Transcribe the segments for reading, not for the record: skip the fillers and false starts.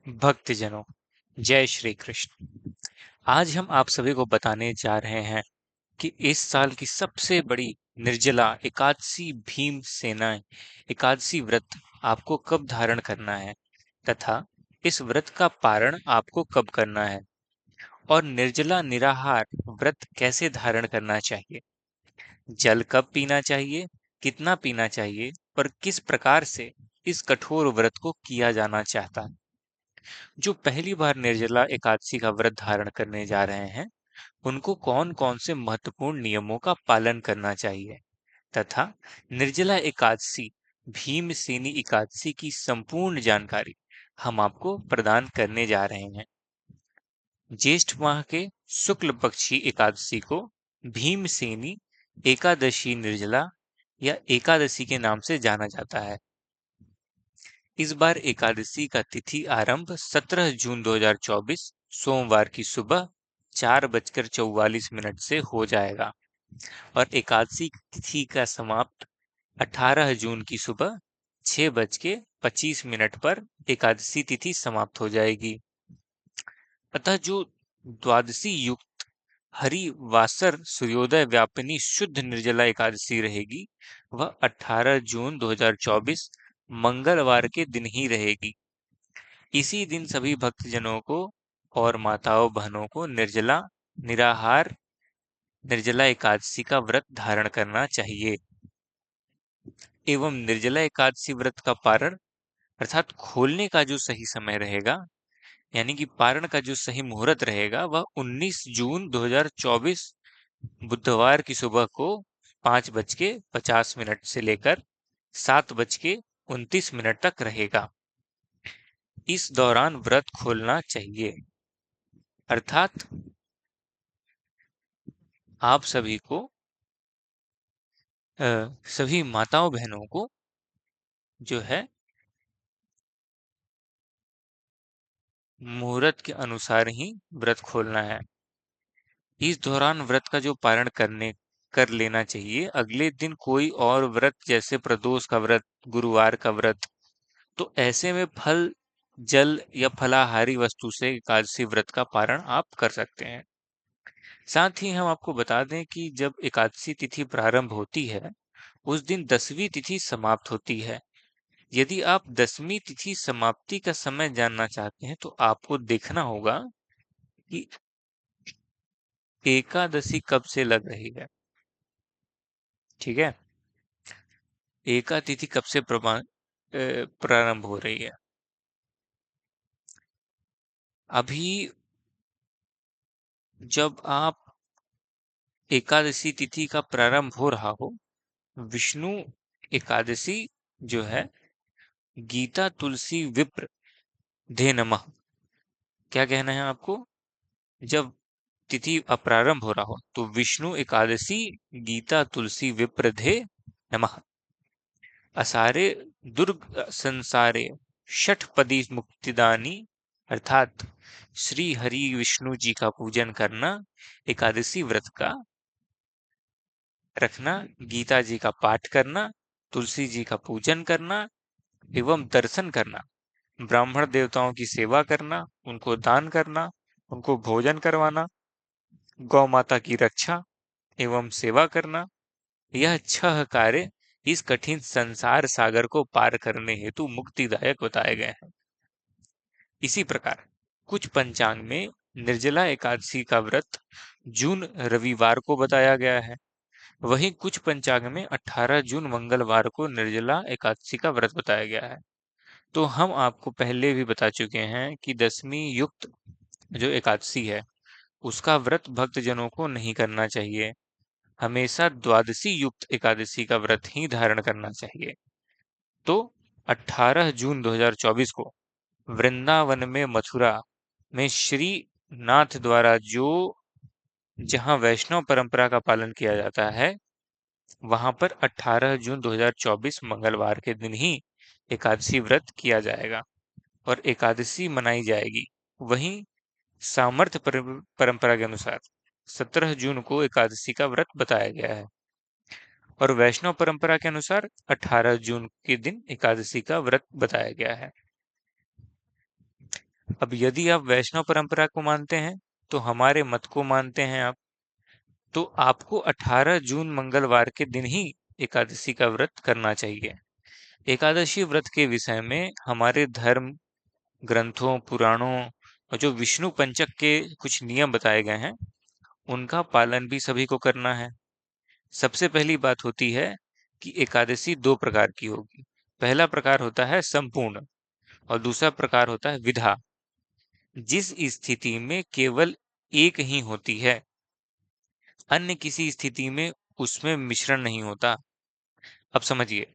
भक्तजनों, जय श्री कृष्ण। आज हम आप सभी को बताने जा रहे हैं कि इस साल की सबसे बड़ी निर्जला एकादशी भीम सेना एकादशी व्रत आपको कब धारण करना है तथा इस व्रत का पारण आपको कब करना है और निर्जला निराहार व्रत कैसे धारण करना चाहिए। जल कब पीना चाहिए, कितना पीना चाहिए और किस प्रकार से इस कठोर व्रत को किया जाना चाहता है। जो पहली बार निर्जला एकादशी का व्रत धारण करने जा रहे हैं, उनको कौन-कौन से महत्वपूर्ण नियमों का पालन करना चाहिए तथा निर्जला एकादशी, भीमसेनी एकादशी की संपूर्ण जानकारी हम आपको प्रदान करने जा रहे हैं। ज्येष्ठ माह के शुक्ल पक्षी एकादशी को भीमसेनी एकादशी निर्जला या एकादशी के नाम से जाना जाता है। इस बार एकादशी का तिथि आरंभ 17 जून 2024 सोमवार की सुबह 4:44 से हो जाएगा और एकादशी तिथि का समाप्त 18 जून की सुबह 6:25 पर एकादशी तिथि समाप्त हो जाएगी। अतः जो द्वादशी युक्त हरि वासर सूर्योदय व्यापिनी शुद्ध निर्जला एकादशी रहेगी, वह 18 जून 2024 मंगलवार के दिन ही रहेगी। इसी दिन सभी भक्तजनों को और माताओं बहनों को निर्जला निराहार निर्जला एकादशी का व्रत धारण करना चाहिए एवं निर्जला एकादशी व्रत का पारण अर्थात खोलने का जो सही समय रहेगा, यानी कि पारण का जो सही मुहूर्त रहेगा, वह 19 जून 2024 बुधवार की सुबह को 5:50 से लेकर 7:29 तक रहेगा। इस दौरान व्रत खोलना चाहिए, अर्थात आप सभी को सभी माताओं बहनों को जो है मुहूर्त के अनुसार ही व्रत खोलना है। इस दौरान व्रत का जो पारण कर लेना चाहिए। अगले दिन कोई और व्रत जैसे प्रदोष का व्रत, गुरुवार का व्रत, तो ऐसे में फल, जल या फलाहारी वस्तु से एकादशी व्रत का पारण आप कर सकते हैं। साथ ही हम आपको बता दें कि जब एकादशी तिथि प्रारंभ होती है, उस दिन 10वीं तिथि समाप्त होती है। यदि आप 10वीं तिथि समाप्ति का समय जानना चाहते हैं, तो आपको देखना होगा कि एकादशी कब से लग रही है। ठीक है, एका तिथि कब से प्रारंभ हो रही है। अभी जब आप एकादशी तिथि का प्रारंभ हो रहा हो, विष्णु एकादशी जो है, गीता तुलसी विप्र धे नमः, क्या कहना है आपको। जब तिथि प्रारंभ हो रहा हो तो विष्णु एकादशी गीता तुलसी विप्रधे नमः, असारे दुर्ग संसारे षटपदी मुक्तिदानी, अर्थात श्री हरि विष्णु जी का पूजन करना, एकादशी व्रत का रखना, गीता जी का पाठ करना, तुलसी जी का पूजन करना एवं दर्शन करना, ब्राह्मण देवताओं की सेवा करना, उनको दान करना, उनको भोजन करवाना, गौ माता की रक्षा एवं सेवा करना, यह 6 कार्य इस कठिन संसार सागर को पार करने हेतु मुक्तिदायक बताए गए हैं। इसी प्रकार कुछ पंचांग में निर्जला एकादशी का व्रत जून रविवार को बताया गया है। वहीं कुछ पंचांग में 18 जून मंगलवार को निर्जला एकादशी का व्रत बताया गया है। तो हम आपको पहले भी बता चुके हैं कि 10वीं युक्त जो एकादशी है, उसका व्रत भक्तजनों को नहीं करना चाहिए। हमेशा द्वादशी युक्त एकादशी का व्रत ही धारण करना चाहिए। तो 18 जून 2024 को वृंदावन में मथुरा में श्री नाथ द्वारा जो जहां वैष्णव परंपरा का पालन किया जाता है, वहां पर 18 जून 2024 मंगलवार के दिन ही एकादशी व्रत किया जाएगा और एकादशी मनाई जाएगी। वहीं सामर्थ्य परंपरा के अनुसार 17 जून को एकादशी का व्रत बताया गया है और वैष्णव परंपरा के अनुसार 18 जून के दिन एकादशी का व्रत बताया गया है। अब यदि आप वैष्णव परंपरा को मानते हैं, तो हमारे मत को मानते हैं आप, तो आपको 18 जून मंगलवार के दिन ही एकादशी का व्रत करना चाहिए। एकादशी व्रत के विषय में हमारे धर्म ग्रंथों, पुराणों और जो विष्णु पंचक के कुछ नियम बताए गए हैं, उनका पालन भी सभी को करना है। सबसे पहली बात होती है कि एकादशी दो प्रकार की होगी। पहला प्रकार होता है संपूर्ण और दूसरा प्रकार होता है विधा, जिस स्थिति में केवल एक ही होती है, अन्य किसी स्थिति में उसमें मिश्रण नहीं होता। अब समझिए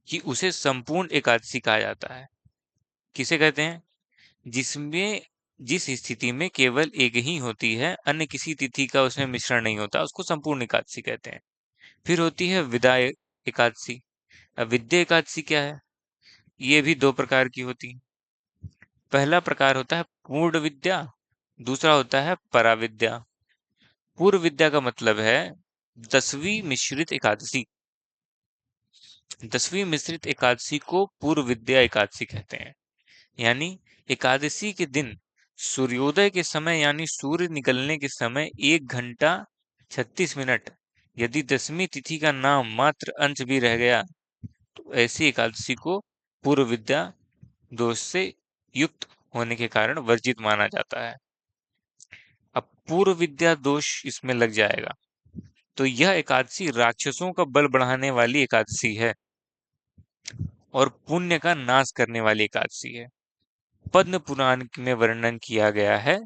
कि उसे संपूर्ण एकादशी कहा जाता है। किसे कहते हैं? जिसमें जिस स्थिति में केवल एक ही होती है, अन्य किसी तिथि का उसमें मिश्रण नहीं होता, उसको संपूर्ण एकादशी कहते हैं। फिर होती है विदा एकादशी। अब विद्या एकादशी क्या है? ये भी दो प्रकार की होती है। पहला प्रकार होता है पूर्ण विद्या, दूसरा होता है पराविद्या। पूर्व विद्या का मतलब है 10वीं मिश्रित एकादशी। 10वीं मिश्रित एकादशी को पूर्व विद्या एकादशी कहते हैं। यानी एकादशी के दिन सूर्योदय के समय यानी सूर्य निकलने के समय 1 घंटा 36 मिनट यदि 10वीं तिथि का नाम मात्र अंश भी रह गया, तो ऐसी एकादशी को पूर्व विद्या दोष से युक्त होने के कारण वर्जित माना जाता है। अब पूर्व विद्या दोष इसमें लग जाएगा, तो यह एकादशी राक्षसों का बल बढ़ाने वाली एकादशी है और पुण्य का नाश करने वाली एकादशी है। पद्म पुराण में वर्णन किया गया है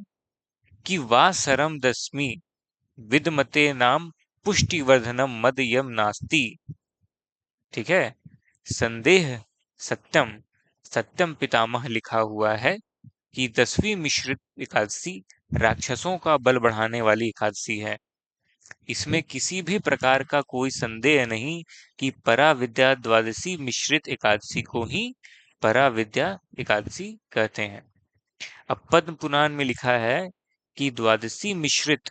कि वासरम दशमी विदमते नाम पुष्टिवर्धनम मद यम नास्ति। ठीक है, संदेह सत्यम सत्यम पितामह लिखा हुआ है कि 10वीं मिश्रित एकादशी राक्षसों का बल बढ़ाने वाली एकादशी है। इसमें किसी भी प्रकार का कोई संदेह नहीं कि पराविद्या द्वादशी मिश्रित एकादशी को ही पराविद्या एकादशी कहते हैं। अब पद्म पुराण में लिखा है कि द्वादशी मिश्रित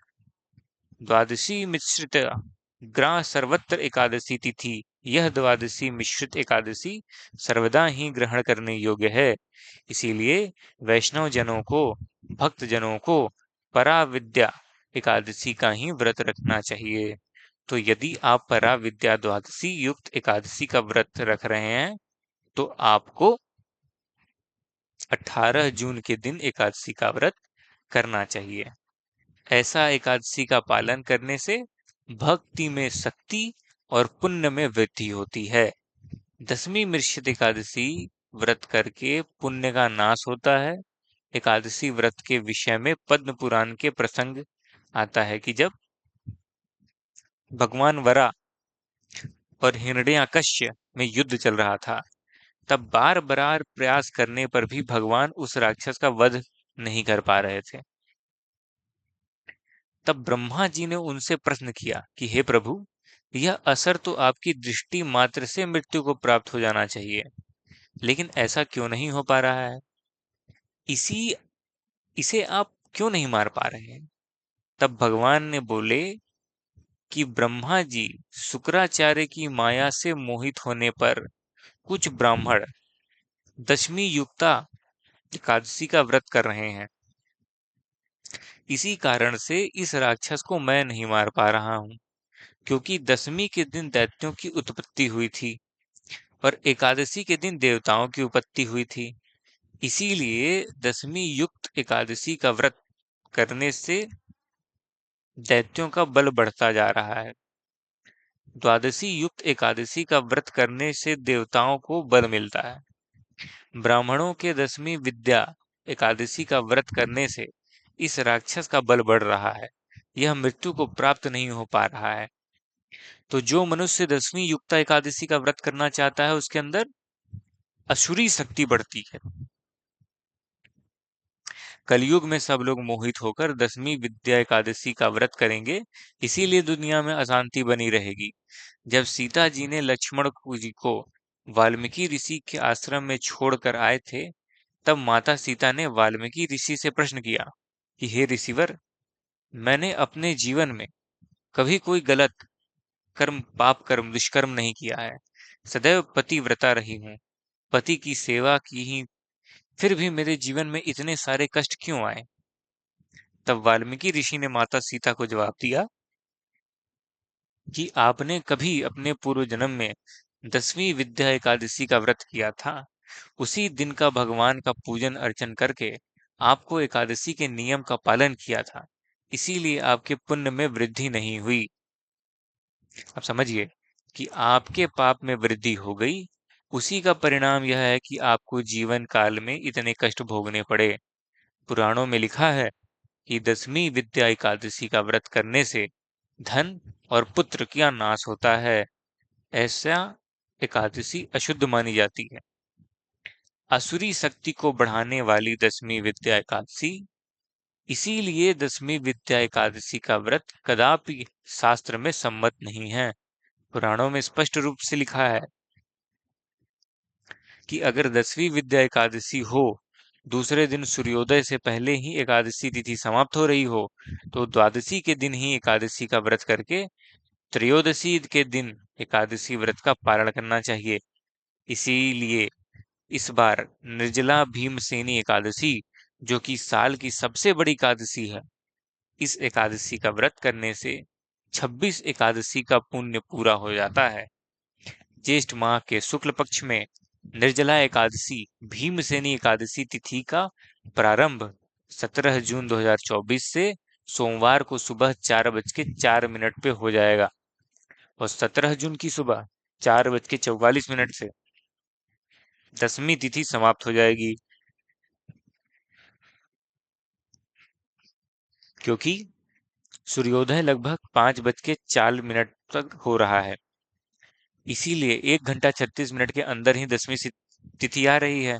ग्रह सर्वत्र एकादशी तिथि, यह द्वादशी मिश्रित एकादशी सर्वदा ही ग्रहण करने योग्य है। इसीलिए वैष्णव जनों को, भक्त जनों को पराविद्या एकादशी का ही व्रत रखना चाहिए। तो यदि आप पराविद्या द्वादशी युक्त एकादशी का व्रत रख रहे हैं, तो आपको 18 जून के दिन एकादशी का व्रत करना चाहिए। ऐसा एकादशी का पालन करने से भक्ति में शक्ति और पुण्य में वृद्धि होती है। 10वीं मिश्रित एकादशी व्रत करके पुण्य का नाश होता है। एकादशी व्रत के विषय में पद्म पुराण के प्रसंग आता है कि जब भगवान वरा और हिरण्याकश्य में युद्ध चल रहा था, तब बार बार प्रयास करने पर भी भगवान उस राक्षस का वध नहीं कर पा रहे थे। तब ब्रह्मा जी ने उनसे प्रश्न किया कि हे प्रभु, यह असर तो आपकी दृष्टि मात्र से मृत्यु को प्राप्त हो जाना चाहिए, लेकिन ऐसा क्यों नहीं हो पा रहा है? इसी इसे आप क्यों नहीं मार पा रहे हैं? तब भगवान ने बोले कि ब्रह्मा जी, शुक्राचार्य की माया से मोहित होने पर कुछ ब्राह्मण 10वीं युक्ता एकादशी का व्रत कर रहे हैं। इसी कारण से इस राक्षस को मैं नहीं मार पा रहा हूं, क्योंकि 10वीं के दिन दैत्यों की उत्पत्ति हुई थी और एकादशी के दिन देवताओं की उत्पत्ति हुई थी। इसीलिए 10वीं युक्त एकादशी का व्रत करने से दैत्यों का बल बढ़ता जा रहा है। द्वादशी युक्त एकादशी का व्रत करने से देवताओं को बल मिलता है। ब्राह्मणों के 10वीं विद्या एकादशी का व्रत करने से इस राक्षस का बल बढ़ रहा है, यह मृत्यु को प्राप्त नहीं हो पा रहा है। तो जो मनुष्य 10वीं युक्ता एकादशी का व्रत करना चाहता है, उसके अंदर असुरी शक्ति बढ़ती है। कलयुग में सब लोग मोहित होकर 10वीं विद्या एकादशी का व्रत करेंगे, इसीलिए दुनिया में अशांति बनी रहेगी। जब सीता जी ने लक्ष्मण जी को वाल्मीकि ऋषि के आश्रम में छोड़कर आए थे, तब माता सीता ने वाल्मीकि ऋषि से प्रश्न किया कि हे ऋषिवर, मैंने अपने जीवन में कभी कोई गलत कर्म, पाप कर्म, दुष्कर्म नहीं किया है। सदैव पतिव्रता रही हूँ, पति की सेवा की ही फिर भी मेरे जीवन में इतने सारे कष्ट क्यों आए? तब वाल्मीकि ऋषि ने माता सीता को जवाब दिया कि आपने कभी अपने पूर्व जन्म में 10वीं विद्या एकादशी का व्रत किया था। उसी दिन का भगवान का पूजन अर्चन करके आपको एकादशी के नियम का पालन किया था। इसीलिए आपके पुण्य में वृद्धि नहीं हुई। अब समझिए कि आपके पाप में वृद्धि हो गई। उसी का परिणाम यह है कि आपको जीवन काल में इतने कष्ट भोगने पड़े। पुराणों में लिखा है कि 10वीं विद्या एकादशी का व्रत करने से धन और पुत्र का नाश होता है। ऐसा एकादशी अशुद्ध मानी जाती है। असुरी शक्ति को बढ़ाने वाली 10वीं विद्या एकादशी, इसीलिए 10वीं विद्या एकादशी का व्रत कदापि शास्त्र में सम्मत नहीं है। पुराणों में स्पष्ट रूप से लिखा है कि अगर 10वीं विद्या एकादशी हो, दूसरे दिन सूर्योदय से पहले ही एकादशी तिथि समाप्त हो रही हो, तो द्वादशी के दिन ही एकादशी का व्रत करके त्रयोदशी के दिन एकादशी व्रत का पालन करना चाहिए। इसीलिए इस बार निर्जला भीमसेनी एकादशी, जो कि साल की सबसे बड़ी एकादशी है, इस एकादशी का व्रत करने से 26 एकादशी का पुण्य पूरा हो जाता है। ज्येष्ठ माह के शुक्ल पक्ष में निर्जला एकादशी भीमसेनी एकादशी तिथि का प्रारंभ 17 जून 2024 से सोमवार को सुबह 4:04 पे हो जाएगा और 17 जून की सुबह 4:44 से 10वीं तिथि समाप्त हो जाएगी। क्योंकि सूर्योदय लगभग 5:04 तक हो रहा है, इसीलिए 1 घंटा 36 मिनट के अंदर ही 10वीं तिथि आ रही है।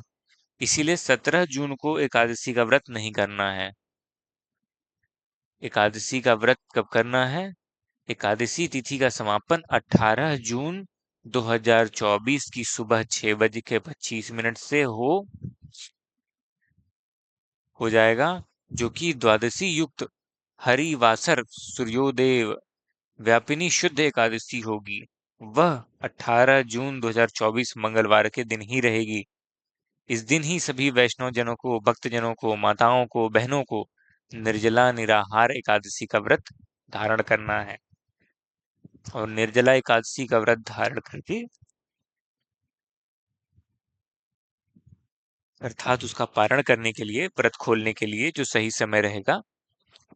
इसीलिए 17 जून को एकादशी का व्रत नहीं करना है। एकादशी का व्रत कब करना है? एकादशी तिथि का समापन 18 जून 2024 की सुबह 6:25 से हो जाएगा, जो कि द्वादशी युक्त हरिवासर सूर्योदय व्यापिनी शुद्ध एकादशी होगी। वह 18 जून 2024 मंगलवार के दिन ही रहेगी। इस दिन ही सभी वैष्णव जनों को, भक्तजनों को, माताओं को, बहनों को निर्जला निराहार एकादशी का व्रत धारण करना है और निर्जला एकादशी का व्रत धारण करके अर्थात उसका पारण करने के लिए, व्रत खोलने के लिए जो सही समय रहेगा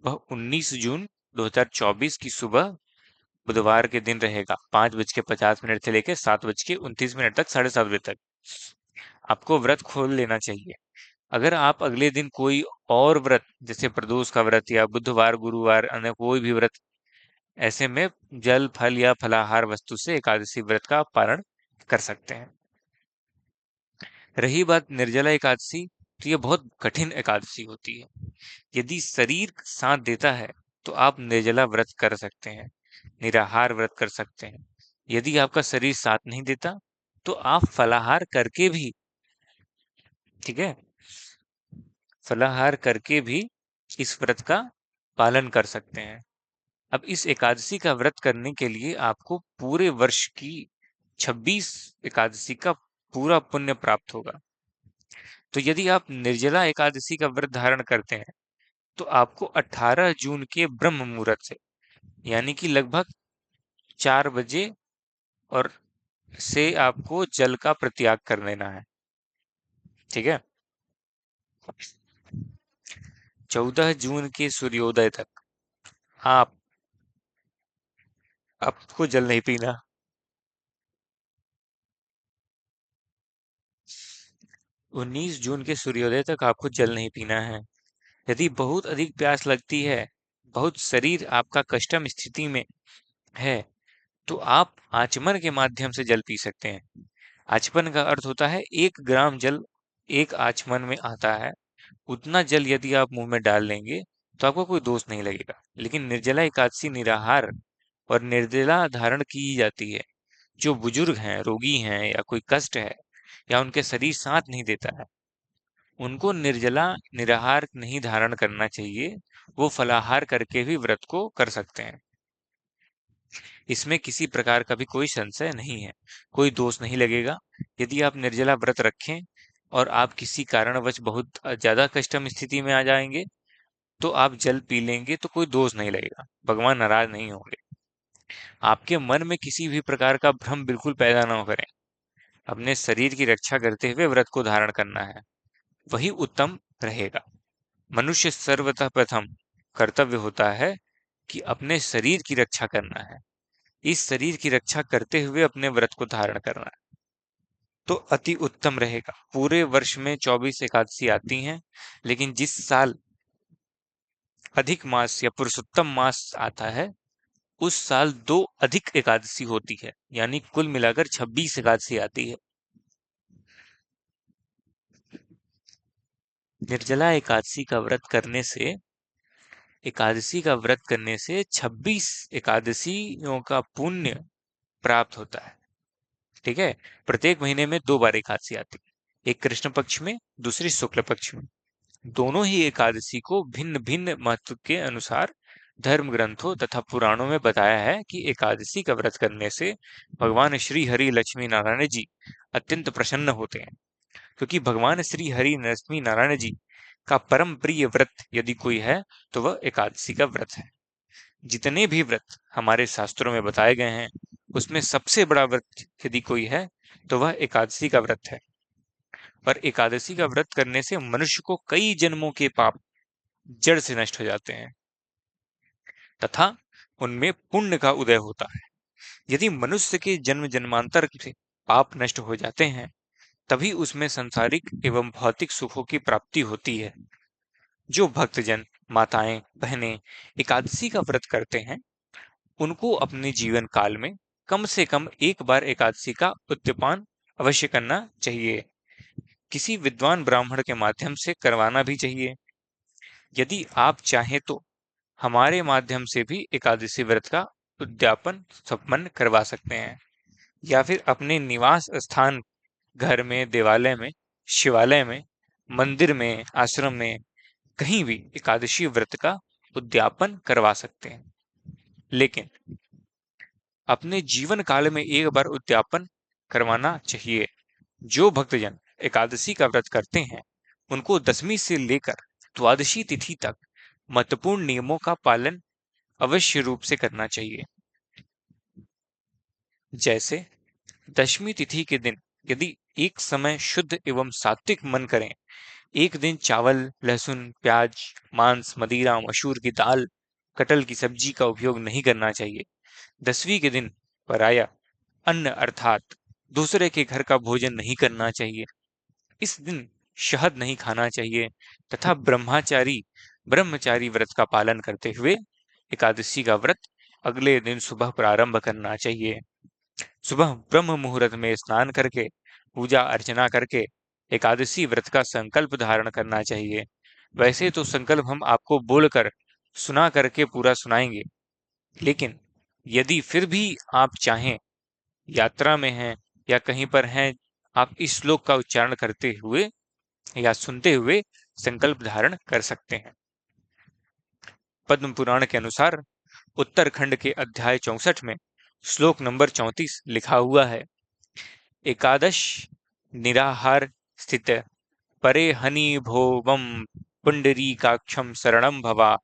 वह 19 जून 2024 की सुबह बुधवार के दिन रहेगा, 5:50 से लेकर 7:29 तक, 7:30 बजे तक आपको व्रत खोल लेना चाहिए। अगर आप अगले दिन कोई और व्रत जैसे प्रदोष का व्रत या बुधवार, गुरुवार, अन्य कोई भी व्रत, ऐसे में जल, फल या फलाहार वस्तु से एकादशी व्रत का पारण कर सकते हैं। रही बात निर्जला एकादशी, तो यह बहुत कठिन एकादशी होती है। यदि शरीर साथ देता है तो आप निर्जला व्रत कर सकते हैं, निराहार व्रत कर सकते हैं। यदि आपका शरीर साथ नहीं देता तो आप फलाहार करके भी, ठीक है, फलाहार करके भी इस व्रत का पालन कर सकते हैं। अब इस एकादशी का व्रत करने के लिए आपको पूरे वर्ष की 26 एकादशी का पूरा पुण्य प्राप्त होगा। तो यदि आप निर्जला एकादशी का व्रत धारण करते हैं तो आपको 18 जून के ब्रह्म मुहूर्त से, यानी कि लगभग 4 बजे और से आपको जल का परित्याग कर लेना है। ठीक है, 14 जून के सूर्योदय तक आप आपको जल नहीं पीना। 19 जून के सूर्योदय तक आपको जल नहीं पीना है। यदि बहुत अधिक प्यास लगती है, बहुत शरीर आपका कष्टम स्थिति में है, तो आप आचमन के माध्यम से जल पी सकते हैं। आचमन का अर्थ होता है 1 ग्राम जल एक आचमन में आता है। उतना जल यदि आप मुंह में डाल लेंगे तो आपको कोई दोष नहीं लगेगा। लेकिन निर्जला एकादशी निराहार और निर्जला धारण की जाती है। जो बुजुर्ग हैं, रोगी हैं या कोई कष्ट है या उनके शरीर साथ नहीं देता है, उनको निर्जला निराहार नहीं धारण करना चाहिए। वो फलाहार करके भी व्रत को कर सकते हैं। इसमें किसी प्रकार का भी कोई संशय नहीं है, कोई दोष नहीं लगेगा। यदि आप निर्जला व्रत रखें और आप किसी कारणवश बहुत ज्यादा कष्टम स्थिति में आ जाएंगे तो आप जल पी लेंगे तो कोई दोष नहीं लगेगा, भगवान नाराज नहीं होंगे। आपके मन में किसी भी प्रकार का भ्रम बिल्कुल पैदा ना करें। अपने शरीर की रक्षा करते हुए व्रत को धारण करना है, वही उत्तम रहेगा। मनुष्य सर्वतः प्रथम कर्तव्य होता है कि अपने शरीर की रक्षा करना है। इस शरीर की रक्षा करते हुए अपने व्रत को धारण करना है तो अति उत्तम रहेगा। पूरे वर्ष में 24 एकादशी आती हैं, लेकिन जिस साल अधिक मास या पुरुषोत्तम मास आता है उस साल 2 अधिक एकादशी होती है, यानी कुल मिलाकर 26 एकादशी आती है। निर्जला एकादशी का व्रत करने से 26 एकादशियों का पुण्य प्राप्त होता है। ठीक है। प्रत्येक महीने में 2 बार एकादशी आती है, एक कृष्ण पक्ष में, दूसरी शुक्ल पक्ष में। दोनों ही एकादशी को भिन्न भिन्न महत्व के अनुसार धर्म ग्रंथों तथा पुराणों में बताया है कि एकादशी का व्रत करने से भगवान श्री हरि लक्ष्मी नारायण जी अत्यंत प्रसन्न होते हैं। क्योंकि भगवान श्री हरि लक्ष्मी नारायण जी का परम प्रिय व्रत यदि कोई है तो वह एकादशी का व्रत है। जितने भी व्रत हमारे शास्त्रों में बताए गए हैं उसमें सबसे बड़ा व्रत यदि कोई है तो वह एकादशी का व्रत है। और एकादशी का व्रत करने से मनुष्य को कई जन्मों के पाप जड़ से नष्ट हो जाते हैं तथा उनमें पुण्य का उदय होता है। यदि मनुष्य के जन्म जन्मांतर से पाप नष्ट हो जाते हैं तभी उसमें सांसारिक एवं भौतिक सुखों की प्राप्ति होती है। जो भक्तजन, माताएं, बहनें एकादशी का व्रत करते हैं उनको अपने जीवन काल में कम से कम एक बार एकादशी का उद्यापन अवश्य करना चाहिए। किसी विद्वान ब्राह्मण के माध्यम से करवाना भी चाहिए। यदि आप चाहें तो हमारे माध्यम से भी एकादशी व्रत का उद्यापन संपन्न करवा सकते हैं, या फिर अपने निवास स्थान, घर में, देवालय में, शिवालय में, मंदिर में, आश्रम में, कहीं भी एकादशी व्रत का उद्यापन करवा सकते हैं। लेकिन अपने जीवन काल में एक बार उद्यापन करवाना चाहिए। जो भक्तजन एकादशी का व्रत करते हैं उनको दशमी से लेकर द्वादशी तिथि तक महत्वपूर्ण नियमों का पालन अवश्य रूप से करना चाहिए। जैसे दशमी तिथि के दिन यदि एक समय शुद्ध एवं सात्विक मन करें, एक दिन चावल, लहसुन, प्याज, मांस, मदिरा, मसूर की दाल, कटहल की सब्जी का उपयोग नहीं करना चाहिए। 10वीं के दिन पराया अन्न अर्थात दूसरे के घर का भोजन नहीं करना चाहिए। इस दिन शहद नहीं खाना चाहिए तथा ब्रह्मचारी व्रत का पालन करते हुए एकादशी का व्रत अगले दिन सुबह प्रारंभ करना चाहिए। सुबह ब्रह्म मुहूर्त में स्नान करके पूजा अर्चना करके एकादशी व्रत का संकल्प धारण करना चाहिए। वैसे तो संकल्प हम आपको बोलकर सुना करके पूरा सुनाएंगे, लेकिन यदि फिर भी आप चाहें, यात्रा में हैं या कहीं पर हैं, आप इस श्लोक का उच्चारण करते हुए या सुनते हुए संकल्प धारण कर सकते हैं। पद्म पुराण के अनुसार उत्तरखंड के अध्याय 64 में श्लोक नंबर 34 लिखा हुआ है, एकादश निराहार स्थित परे हनि भोवम पुंडरीकाक्षम शरणम भवा,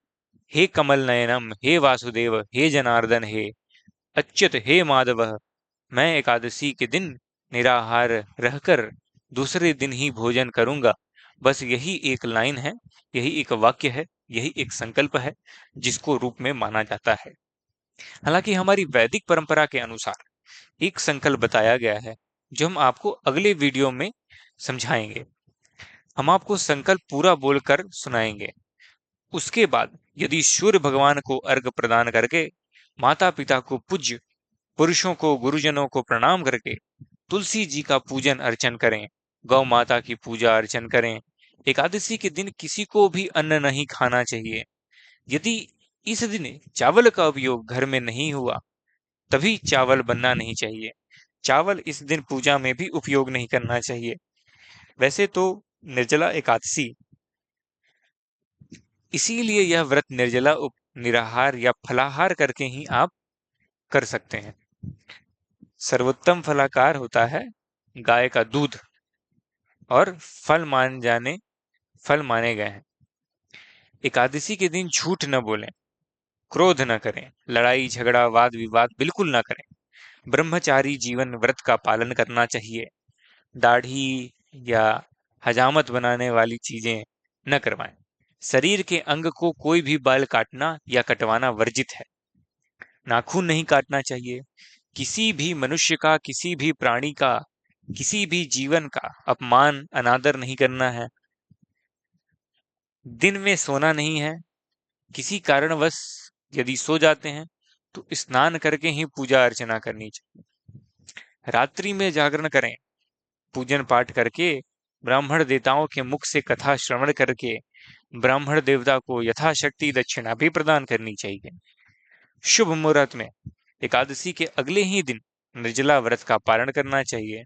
हे कमल नयनम, हे वासुदेव, हे जनार्दन, हे अच्युत, हे माधव। मैं एकादशी के दिन निराहार रहकर दूसरे दिन ही भोजन करूंगा। बस यही एक लाइन है, यही एक वाक्य है, यही एक संकल्प है जिसको रूप में माना जाता है। हालांकि हमारी वैदिक परंपरा के अनुसार एक संकल्प बताया गया है जो हम आपको अगले वीडियो में समझाएंगे। हम आपको संकल्प पूरा बोलकर सुनाएंगे। उसके बाद यदि सूर्य भगवान को अर्घ प्रदान करके, माता पिता को पूज्य पुरुषों को, गुरुजनों को प्रणाम करके तुलसी जी का पूजन अर्चन करें, गौ माता की पूजा अर्चन करें। एकादशी के दिन किसी को भी अन्न नहीं खाना चाहिए। यदि इस दिन चावल का उपयोग घर में नहीं हुआ तभी चावल बनना नहीं चाहिए। चावल इस दिन पूजा में भी उपयोग नहीं करना चाहिए। वैसे तो निर्जला एकादशी, इसीलिए यह व्रत निर्जला निराहार या फलाहार करके ही आप कर सकते हैं। सर्वोत्तम फलाकार होता है गाय का दूध। और फल माने गए हैं। एकादशी के दिन झूठ न बोलें, क्रोध न करें, लड़ाई झगड़ा वाद विवाद बिल्कुल न करें। ब्रह्मचारी जीवन व्रत का पालन करना चाहिए। दाढ़ी या हजामत बनाने वाली चीजें न करवाएं। शरीर के अंग को कोई भी बाल काटना या कटवाना वर्जित है। नाखून नहीं काटना चाहिए। किसी भी मनुष्य का, किसी भी प्राणी का, किसी भी जीवन का अपमान अनादर नहीं करना है। दिन में सोना नहीं है। किसी कारणवश यदि सो जाते हैं तो स्नान करके ही पूजा अर्चना करनी चाहिए। रात्रि में जागरण करें, पूजन पाठ करके, ब्राह्मण देवताओं के मुख से कथा श्रवण करके ब्राह्मण देवता को यथाशक्ति दक्षिणा भी प्रदान करनी चाहिए। शुभ मुहूर्त में एकादशी के अगले ही दिन निर्जला व्रत का पारण करना चाहिए।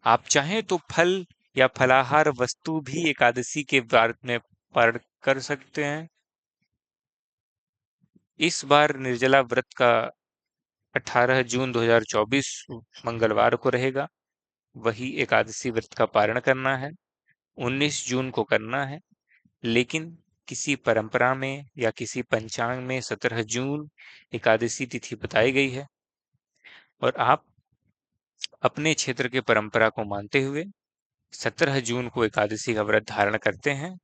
आप चाहें तो फल या फलाहार वस्तु भी एकादशी के व्रत में पारण कर सकते हैं। इस बार निर्जला व्रत का 18 जून 2024 मंगलवार को रहेगा। वही एकादशी व्रत का पारण करना है। 19 जून को करना है, लेकिन किसी परंपरा में या किसी पंचांग में 17 जून एकादशी तिथि बताई गई है और आप अपने क्षेत्र के परंपरा को मानते हुए 17 जून को एकादशी का व्रत धारण करते हैं,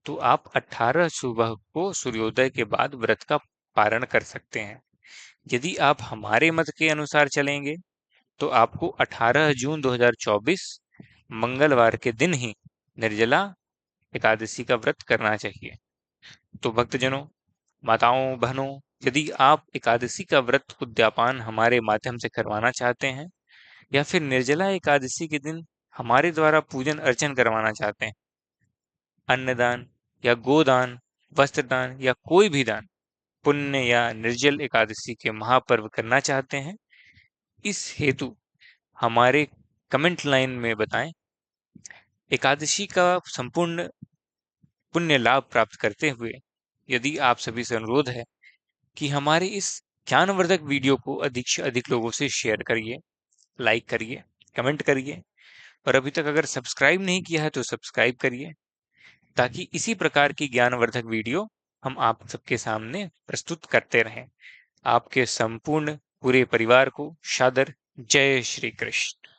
तो आप 18 सुबह को सूर्योदय के बाद व्रत का पारण कर सकते हैं। यदि आप हमारे मत के अनुसार चलेंगे तो आपको 18 जून 2024 मंगलवार के दिन ही निर्जला एकादशी का व्रत करना चाहिए। तो भक्तजनों, माताओं, बहनों, यदि आप एकादशी का व्रत उद्यापन हमारे माध्यम से करवाना चाहते हैं या फिर निर्जला एकादशी के दिन हमारे द्वारा पूजन अर्चन करवाना चाहते हैं, अन्नदान या गोदान, वस्त्रदान या कोई भी दान, पुण्य या निर्जल एकादशी के महापर्व करना चाहते हैं, इस हेतु हमारे कमेंट लाइन में बताएं। एकादशी का संपूर्ण पुण्य लाभ प्राप्त करते हुए यदि आप सभी से अनुरोध है कि हमारे इस ज्ञानवर्धक वीडियो को अधिक से अधिक लोगों से शेयर करिए, लाइक करिए, कमेंट करिए और अभी तक अगर सब्सक्राइब नहीं किया है तो सब्सक्राइब करिए, ताकि इसी प्रकार की ज्ञानवर्धक वीडियो हम आप सबके सामने प्रस्तुत करते रहें। आपके संपूर्ण पूरे परिवार को सादर जय श्री कृष्ण।